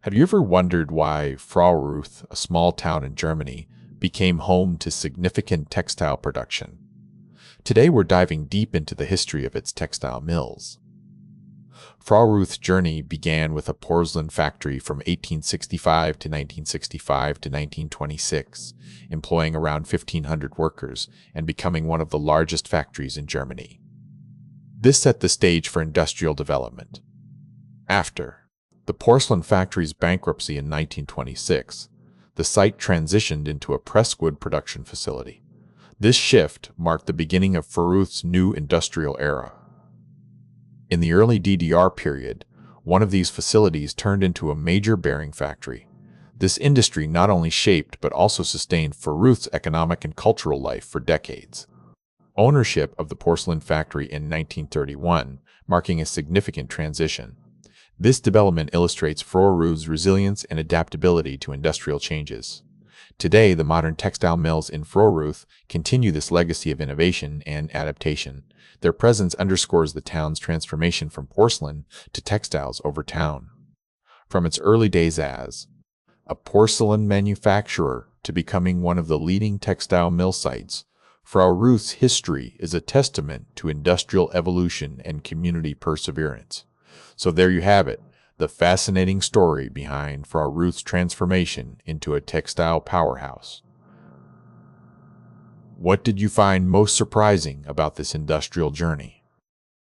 Have you ever wondered why Fraureuth, a small town in Germany, became home to significant textile production? Today we're diving deep into the history of its textile mills. Fraureuth's journey began with a porcelain factory from 1865 to 1965 to 1926, employing around 1,500 workers and becoming one of the largest factories in Germany. This set the stage for industrial development. After the porcelain factory's bankruptcy in 1926, the site transitioned into a presswood production facility. This shift marked the beginning of Fraureuth's new industrial era. In the early DDR period, one of these facilities turned into a major bearing factory. This industry not only shaped but also sustained Fraureuth's economic and cultural life for decades. Ownership of the porcelain factory in 1931, marking a significant transition. This development illustrates Fraureuth's resilience and adaptability to industrial changes. Today, the modern textile mills in Fraureuth continue this legacy of innovation and adaptation. Their presence underscores the town's transformation from porcelain to textiles over town. From its early days as a porcelain manufacturer to becoming one of the leading textile mill sites, Fraureuth's history is a testament to industrial evolution and community perseverance. So there you have it, the fascinating story behind Fraureuth's transformation into a textile powerhouse. What did you find most surprising about this industrial journey?